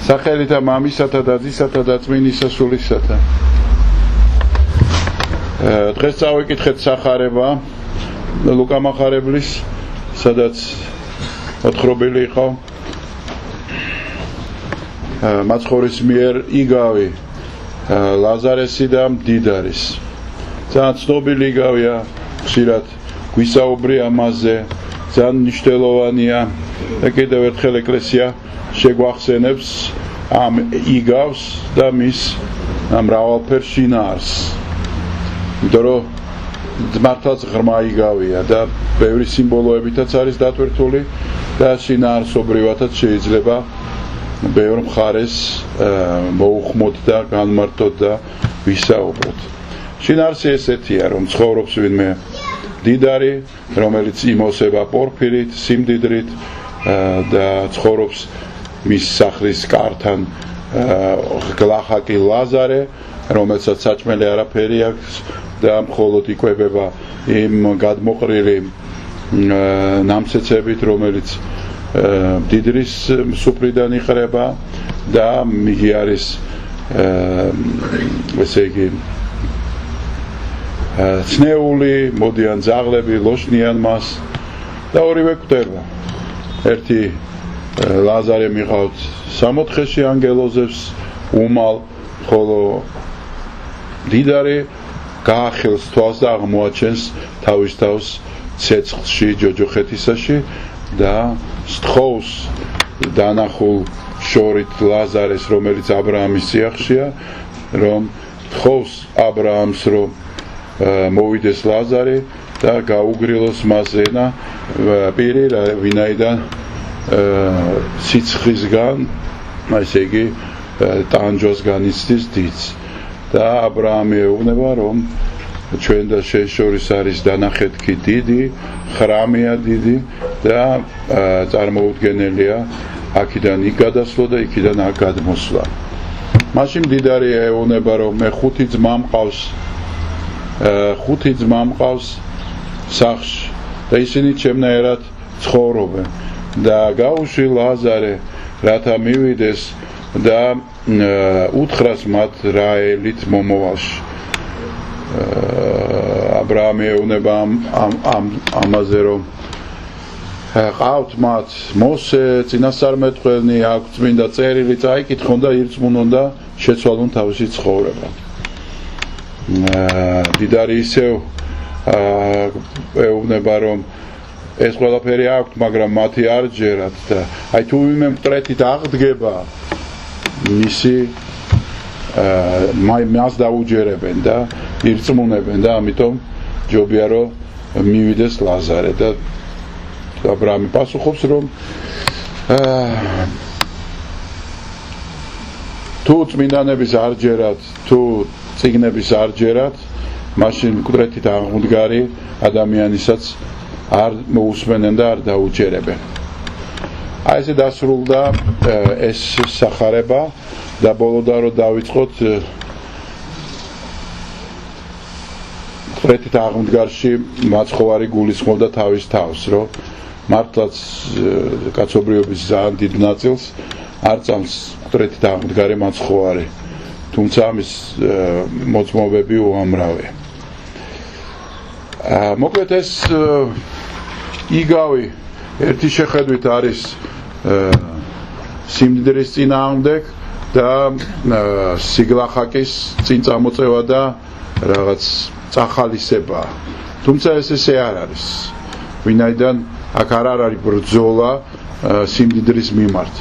სახელითა მამისათა და ძისათა და წმინდისა სულისათა. დღეს წავიკითხეთ სახარება ლუკა მახარებლის, სადაც მოთხრობილი იყო მაცხოვრის მიერ იგავი ლაზარესი და მდიდარის. ძალიან ცნობილი იგავია, ხშირად გვისაუბრია ამაზე, ძალიან მნიშვნელოვანია და კიდევ ერთხელ ეკლესია შეგვახსენებს ამ იგავს და მის მრავალფერ შინაარსს. იმიტომ რომ მართლაც ღრმა იგავია და ბევრი სიმბოლოებითაც არის დატვირთული და შინაარსობრივათაც შეიძლება ბევრ მხარეს მოუხმოთ და განმარტოთ და ვისაუბროთ. შინაარსი ესეთია, რომ ცხოვრობს ვინმე მდიდარი, რომელიც იმოსება პორფირით, სიმდიდრით და ცხოვრობს მის სახლის კართან გლახაკი ლაზარე, რომელსაც საჭმელი არაფერი აქვს და მხოლოდ იკვებება იმ გადმოყრილი ნამცეცებით, რომელიც მდიდრის სუფრიდან იყრება და იგი არის ესე იგი ცნეული, მოდიან ძაღლები, ლოშნიან მას და ორივე კვდება. ერთი ლაზარე მიყავთ 60-ში ანგელოზებს უმალ, ხოლო მდიდარი გაახელს თვალს და აღმოაჩენს თავის თავს ცეცხლში, ჯოჯოხეთისაში და სთხოვს დანახულ შორით ლაზარეს, რომელიც აბრაამის სიახშია, რომ თხოვს აბრაამს, რომ მოვიდეს ლაზარე და გაუგრილოს მასენა პირი, ვინაიდან სიცხისგან, ესე იგი ტანჯვასგან იცდის დიდს. და აბრაამი ეუბნება, რომ ჩვენ და შენ შორის არის დანახეთქი დიდი, ხრამია დიდი და წარმოუდგენელია აქედან იქ გადასვლა და იქიდან აქ გადმოსვლა. მაშინ მდიდარი ეუბნება, რომ მე ხუთი ძმა მყავს სახლში და ისინი ჩემნაირად ცხოვრობენ და გაუშვი ლაზარე, რათა მივიდეს და უთხრას მათ რა ელით მომავალში. აბრაამი ეუბნება ამაზე, რომ ყავთ მათ მოსე, წინასწარმეტყველი, აქვს წმინდა წერილი, წაიკითხონ და ირწმუნონ და შეცვალონ თავისი ცხოვრება. მდიდარი ისევ ეუბნება, რომ ეს ყველაფერი აქვს, მაგრამ მათი არ ჯერათ და აი თუ ვინმე მკვეთრით აღდგება, მისი მას დაუჯერებენ და ირწმუნებენ და ამიტომ ჯობია რომ მივიდეს ლაზარე და აბრაამი პასუხობს, რომ თუ წმინდანების არ ჯერათ, თუ წიგნების არ ჯერათ, მაშინ მკვეთრით აღმდგარი ადამიანისაც არ მოусმენენ და არ დაუჯერებენ. აი ესე დასრულდა ეს სახარება და ბოლოდან რომ დავიწყოთ მკვეთრით აღმდგარში მაცხოვარი გულისხმობდა თავის თავს, რომ მართლაც კაცობრიობის ძალიან დიდ ნაწილს არ წამს მკვეთრით აღმდგარი მაცხოვარი, თუმცა ამის მოწმობები უამრავია. მოკლედ ეს იგავი ერთი შეხედვით არის სიმდიდრის წინააღმდეგ და სიგლახაკის წინ წამოწევა და რაღაც წახალისება. თუმცა ეს ესე არ არის, ვინაიდან აქ არ არის ბრძოლა სიმდიდრის მიმართ.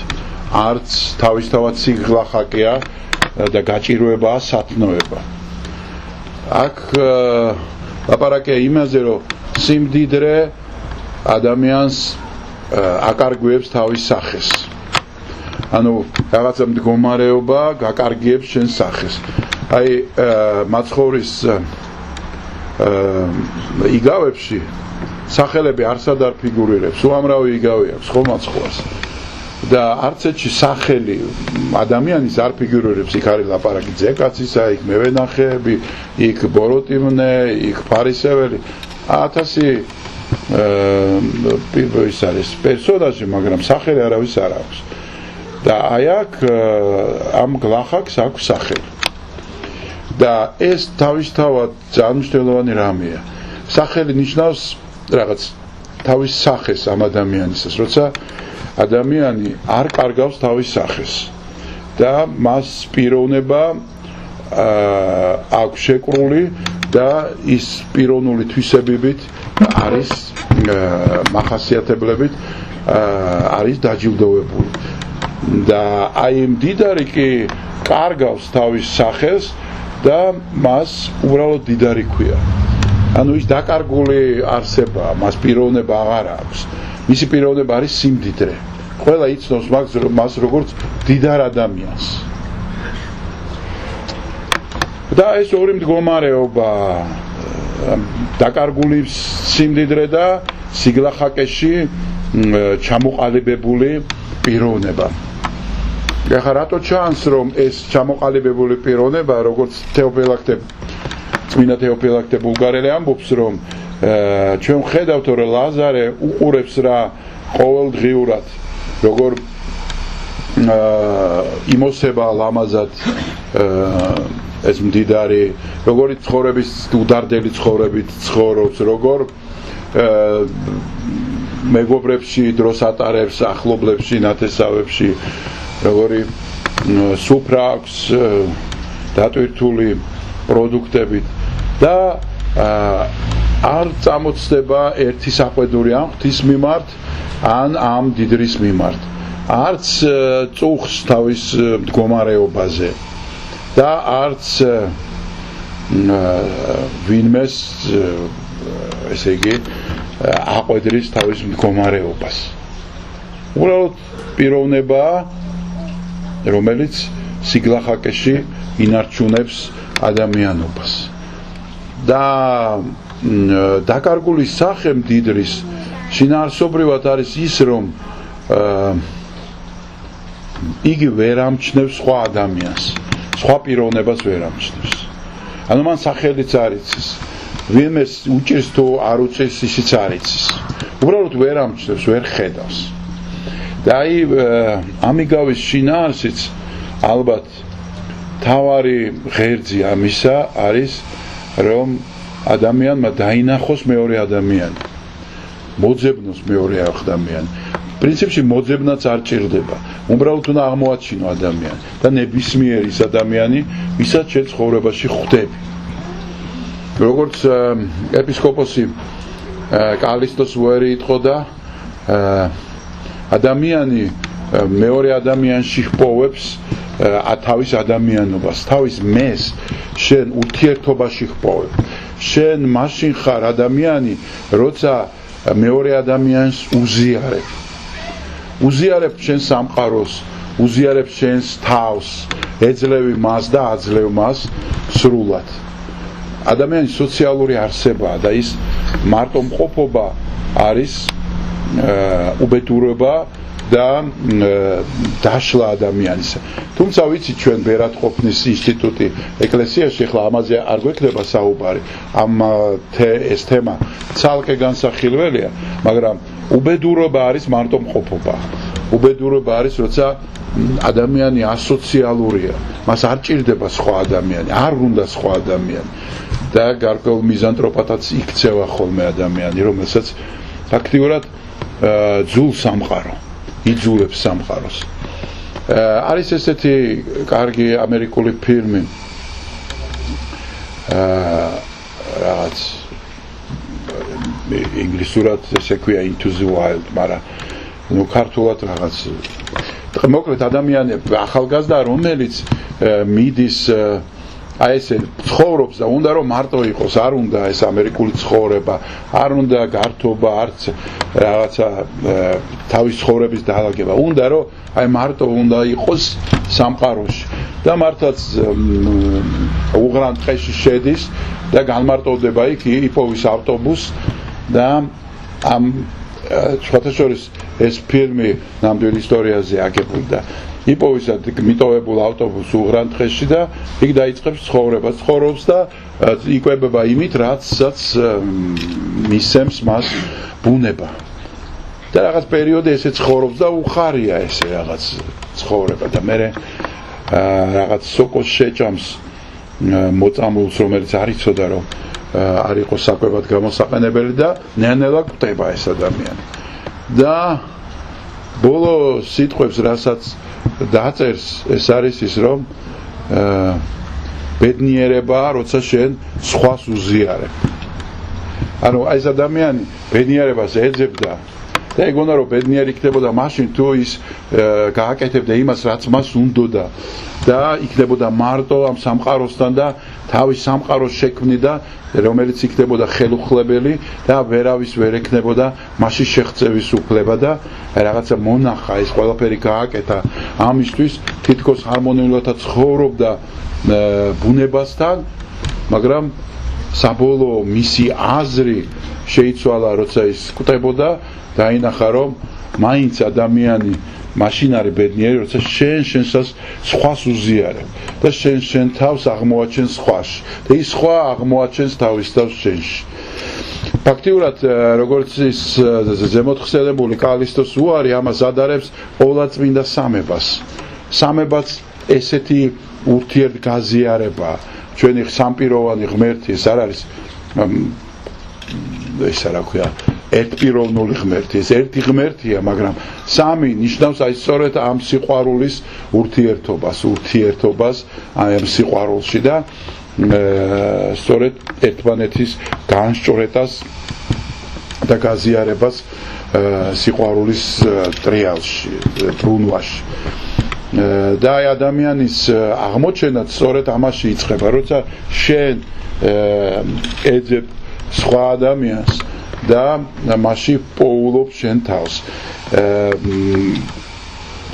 არც თავისთავად სიგლახაკია და გაჭირვებაა სათნოება. აქ ლაპარაკია იმაზე, რომ სიმდიდრე ადამიანს აკარგვიებს თავის სახეს. ანუ რაღაცა მდგომარეობა გაკარგიებს შენ სახეს. აი მაცხოვრის იგავებში სახელები არსად არ ფიგურირებს, უამრავი იგავი აქვს ხო მაცხოვარს. და არც ერთში სახელი ადამიანის არ ფიგურირებს, იქ არის ლაპარაკი ძეკაცისა, იქ მევენახეები, იქ ბოროტიმნე, იქ ფარისეველი, 1000 ის არის პერსონაჟი, მაგრამ სახელი არავის არ აქვს. და აი აქ ამ გლახაკს აქვს სახელი. და ეს თავისთავად ძალიან მნიშვნელოვანი რამეა. სახელი ნიშნავს რაღაც თავის სახეს ამ ადამიანისას, როცა ადამიანი არ კარგავს თავის სახეს და მას პიროვნება აქვს შეკრული და ის პიროვნული თვისებებით არის მახასიათებლებით არის დაჯილდოვებული და აი მდიდარი კი კარგავს თავის სახელს და მას უბრალოდ დიდარი ქვია. ანუ ის დაკარგული არსებაა, მას პიროვნება აღარ აქვს. მისი პიროვნება არის სიმდიდრე. ყველა იცნობს მას როგორც დიდარ ადამიანს. და ეს ორი მდგომარეობა, დაკარგული სიმდიდრე და სიგლახაკეში ჩამოყალიბებული პიროვნება. ეხლა რატო ჩანს რომ ეს ჩამოყალიბებული პიროვნება, როგორც წმინდა თეოფილაქტე ბულგარელი ამბობს, რომ ჩვენ ხედავთ რომ ლაზარე უყურებს რა ყოველდღიურად, როგორ იმოსება ლამაზად ეს მდიდარი, როგორი ცხოვრების უდარდელი ცხოვრებით ცხოვრობს, როგორ მეგობრებში დროს ატარებს, ახლობლებში, ნათესავებში, როგორი სუფრა აქვს დატვირთული პროდუქტებით და არ წამოწდება ერთი საყვედური ამ ღვთის მიმართ ან ამ დიდრის მიმართ. არც წუხს თავის მდგომარეობაზე და არც ვინმეს ესე იგი აყვედრის თავის მდგომარეობას. უბრალოდ პიროვნებაა, რომელიც სიგლახაკეში ინარჩუნებს ადამიანობას. და დაკარგული სახე მდიდრის შინაარსობრივად არის ის, რომ იგი ვერ ამჩნევს სხვა ადამიანს, სხვა პიროვნებას ვერ ამჩნევს. ანუ მან სახელიც არ იცის, ვინმეს უჭირს თუ არ უჭირს, ისიც არ იცის. უბრალოდ ვერ ამჩნევს, ვერ ხედავს. და აი ამიგავის შინაარსიც ალბათ თავარი ღერძი ამისა არის, რომ ადამიანმა დაინახოს მეორე ადამიანი, მოძებნოს მეორე ადამიანი. პრინციპში მოძებნაც არ ჭირდება, უბრალოდ უნდა აღმოაჩინო ადამიანი და ნებისმიერ ის ადამიანი, ვისაც შენ ცხოვრებაში ხვდები. როგორც ეპისკოპოსი კალისტოს ვერი იტყოდა, ადამიანი მეორე ადამიანში ჰპოვებს თავის ადამიანობას, თავის მეს შენ ურთიერთობაში ჰპოვებ. შენ მაშინ ხარ ადამიანი, როცა მეორე ადამიანს უზიარებ. უზიარებ შენ სამყაროს, უზიარებ შენს თავს, ეძლევი მას და აძლევ მას სრულად. ადამიანი სოციალური არსებაა და ის მარტომყოფობა არის უბედურება და დაშლა ადამიანისა. თუმცა ვიცი ჩვენ ბერატყოფნის ინსტიტუტი ეკლესიაში, ახლა ამაზე არ გვექნება საუბარი, ეს თემა ცალკე განსახილველია, მაგრამ უბედურობა არის მარტომყოფობა. უბედურობა არის, როცა ადამიანი ასოციალურია, მას არ ჭირდება სხვა ადამიანი, არ უნდა სხვა ადამიანი და გარკვეულ მიზანტროპათაც იქცევა ხოლმე ადამიანი, რომელსაც ფაქტიურად ძულს სამყარო, იძულებს სამყაროს. არის ესეთი კარგი ამერიკული ფილმი, რაღაც ინგლისურად ესე ქვია Into the Wild, მაგრამ ქართულად რაღაც მოკლედ ადამიანი ახალგაზრდა, რომელიც მიდის აი ესე ცხოვრობს და უნდა რომ მარტო იყოს, არ უნდა ეს ამერიკული ცხოვრება, არ უნდა გართობა, არც რაღაცა თავის ცხოვრების დაალაგება, უნდა რომ აი მარტო უნდა იყოს სამყაროში და მართლაც უღრან ტყეში შედის და განმარტოვდება იქ, იპოვის ავტობუსს და ამ შეხოთაშორის ეს ფილმი ნამდვილ ისტორიაზე აგებული და იპოვის მიტოვებულ ავტობუსს უღრან ტყეში და იქ დაიწყებს ცხოვრებას, ცხოვრობს და იკვებება იმით, რაცაც მისცემს მას ბუნება. და რაღაც პერიოდი ესე ცხოვრობს და უხარია ესე რაღაც ცხოვრება და მე რაღაც სოკოს შეჭამს მოწამულს რომელიც არ იცოდა რომ არ იყო საკვებად გამოსაყენებელი და ნელ-ნელა კვდება ეს ადამიანი და ბოლო სიტყვებს რასაც დაწერს ეს არის ის რომ ბედნიერებაა როცა შენ სხვას უზიარებ ანუ აი ეს ადამიანი ბედნიერებას ეძებდა და ეგონა რომ ბედნიერი იქნებოდა მაშინ თუ ის გააკეთებდა იმას რაც მას უნდოდა და იქნებოდა მარტო ამ სამყაროსთან და თავის სამყაროს შექმნიდა რომელიც იქნებოდა ხელუხლებელი და ვერავის ვერ ექნებოდა მასში შეღწევის უფლება და რაღაცა მონახა ეს ყველაფერი გააკეთა ამისთვის თითქოს ჰარმონიულად ცხოვრობდა ბუნებასთან მაგრამ საბოლოო მისი აზრი შეიცვალა როცა ის კვდებოდა დაინახა რომ მაინც ადამიანი მაშინ არის ბედნიერი როცა შენსაც სხვას უზიარებ და შენ თავს აღმოაჩენს სხვაში და ის სხვა აღმოაჩენს თავის თავს შენში ფაქტიურად როგორც ის ზემოთხსენებული კალისტოს უარი ამას ადარებს ყოვლადწმინდა სამებაც ესეთი ურთიერთგაზიარება ჩვენი სამპიროვანი ღმერთი ეს არ არის ეს რა ქვია ერთპიროვნული ღმერთი ეს ერთი ღმერთია მაგრამ სამი ნიშნავს აი სწორედ ამ სიყვარულის ურთიერთობას აი ამ სიყვარულში და სწორედ ერთმანეთის განსჭვრეტას და გაზიარებას სიყვარულის ტრიალში ბრუნვაში და აი ადამიანის აღმოჩენა სწორედ ამაში იწყება როცა შენ ეძებ სხვა ადამიანს და მასში პოულობ შენ თავს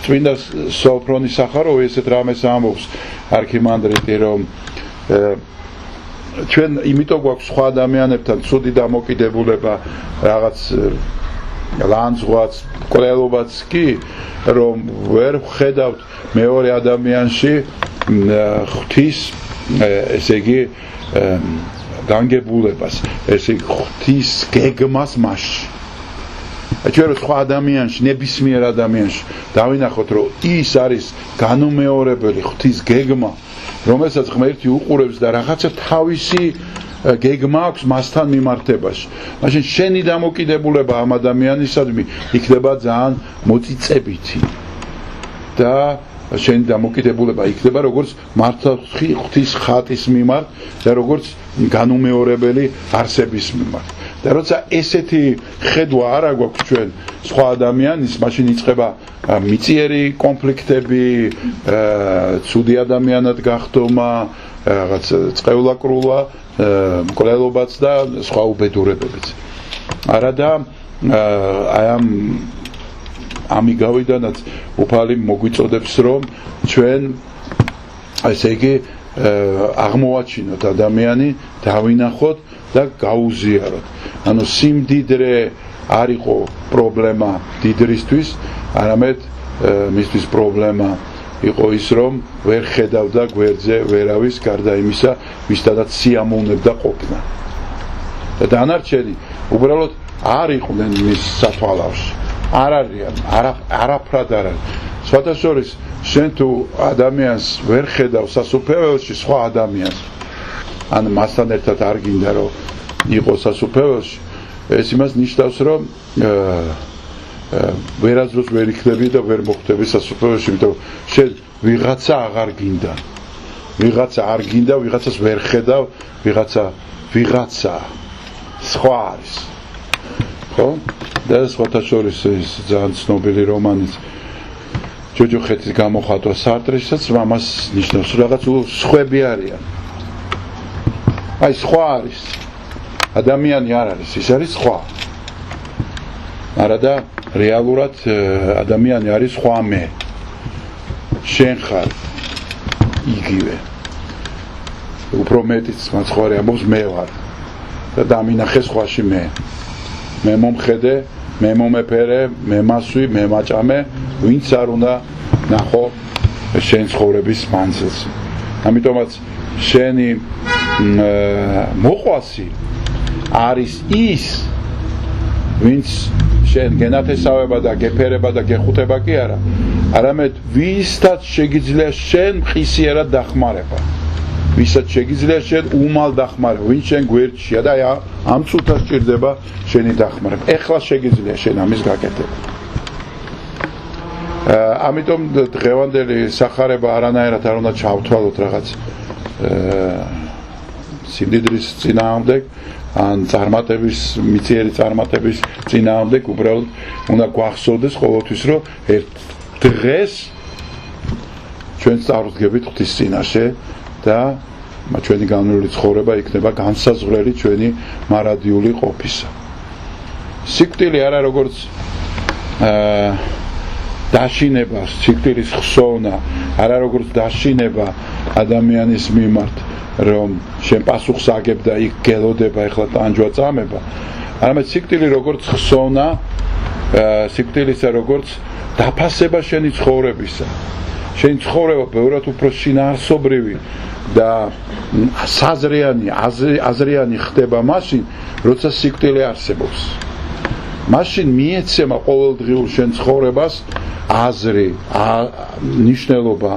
წმინდა სოფრონი სახაროვი ესეთ რამეს ამბობს არქიმანდრიტი რომ ჩვენ იმიტომ გვაქვს სხვა ადამიანებთან ცუდი დამოკიდებულება რაღაც ლანძღვაც კვლელობაც კი რომ ვერ ვხედავთ მეორე ადამიანში ღვთის ესე იგი განგებულებას ესე ღვთის გეგმას მასში ჩვენ სხვა ადამიანში ნებისმიერ ადამიანში დავინახოთ რომ ის არის განუმეორებელი ღვთის გეგმა რომელსაც ღმერთი უყურებს და რაღაცა თავისი გეგმა აქვს მასთან მიმართებაში მაშინ შენი დამოკიდებულება ამ ადამიანისადმი იქნება ძალიან მოწიწებითი და შენი დამოკიდებულება იქნება როგორც მართლა ღვთის ხატის მიმართ და როგორც განუმეორებელი არსების მიმართ და როცა ესეთი ხედვა არ აქვს ჩვენ სხვა ადამიანის მაშინ იწყება მიწიერი კონფლიქტები ცუდი ადამიანად გახდომა რაღაც წყევლაკრულვა მკვლელობაც და სხვა უბედურებებიც არადა აი ამიგავიდანაც უფალი მოგვიწოდებს რომ ჩვენ ესე იგი აღმოვაჩინოთ ადამიანი დავინახოთ და გაუზიაროთ ანუ სიმდიდრე არ იყო პრობლემა დიდრისთვის არამედ მისთვის პრობლემა იყო ის რომ ვერ ხედავდა გვერდზე ვერავის გარდა იმისა ვისთანაც სიამოვნებდა ყოფნა და დანარჩენი უბრალოდ არ იყვნენ მის სათვალავში არ არიან არაფრად არ არის სხვათა შორის შენ თუ ადამიანს ვერ ხედავ სასუფეველში სხვა ადამიანს ან მასთან ერთად არ გინდა რომ იყოს სასუფეველში ეს იმას ნიშნავს რომ ვერაზროს ვერ იქნები და ვერ მოხვდები სასუფეველში იმიტომ შენ ვიღაცა აღარ გინდა ვიღაცა არ გინდა ვიღაცას ვერ ხედავ ვიღაცა სხვა არის ხო და სხვათა შორის ის ძალიან ცნობილი რომანიც ჯოჯოხეთის გამოხატვა სარტრისაც მამას ნიშნავს რაღაც სხვები არიან აი სხვა არის ადამიანი არ არის ის არის სხვა არადა რეალურად ადამიანი არის სხვა მე შენ ხარ იგივე უფრო მეტიც მაცხვარი ამბობს მე ვარ და დამინახე სხვაში მე მომხედე მე მომეფერე მე მასვი მე მაჭამე ვინც არ უნდა ნახო შენ ცხოვრების მანძილს ამიტომაც შენი მოყვასი არის ის ვინც შენ გენათესავება და გეფერება და გეხუთება კი არა, არამედ ვისაც შეგიძლია შენ მხისიერად დახმარება. ვისაც შეგიძლია შენ უმალ დახმარება, ვინ შენ გვერდშია და ამ წუთას სჭირდება შენი დახმარება. ეხლა შეგიძლია შენ ამის გაკეთება. ამიტომ დღევანდელი სახარება არანაირად არ უნდა ჩავთვალოთ რაღაც სიმდიდრის წინააღმდეგ ან წარმატების მიწიერი წარმატების წინააღმდეგ, უბრალოდ უნდა გვახსოვდეს ყოველთვის, რომ ერთ დღეს ჩვენ წარვდგებით ღვთის წინაშე და ჩვენი განვლილი ცხოვრება იქნება განსაზღვრელი ჩვენი მარადიული ყოფისა. სიკვდილი არა როგორც დაშინება, სიკვდილის ხსოვნა არა როგორც დაშინება ადამიანის მიმართ, რომ შენ პასუხს აგებ და იქ გელოდება, ეხლა ტანჯვა წამება, არამედ სიკვდილი როგორც ხსოვნა, სიკვდილისა როგორც დაფასება შენი ცხოვრებისა. შენი ცხოვრება ბევრად უფრო შინაარსობრივი და აზრიანი ხდება მაშინ, როცა სიკვდილი არსებობს. მაშინ მიეცემა ყოველდღიურ შენ ცხოვრებას აზრი, ნიშნულობა,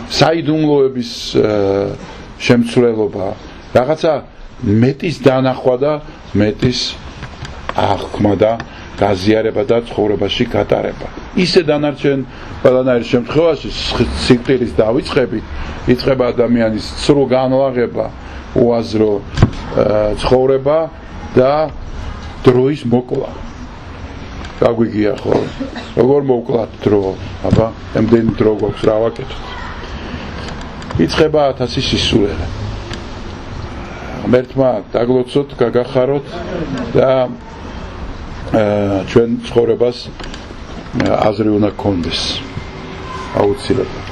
საიდუმლოების შემცვლელობა, რაღაცა მეტის დანახვა და მეტის აღქმა და გაზიარება და ცხოვრებაში გატარება. ისე დანარჩენ ყველანაირ შემთხვევაში სიკვდილის დავიწყებით, იწყება ადამიანის სრულ განლაღება, უაზრო ცხოვრება და დროის მოკლა. გაგვიგია ხო? როგორ მოვკლათ დრო? აბა, ემდენი დრო გვაქვს რა ვაკეთოთ? იწყება 1000 სისულელე. ღმერთმა დაგლოცოთ, გაგახაროთ და ჩვენ ცხოვრებას აზრი უნდა გქონდეს. აუცილებლად.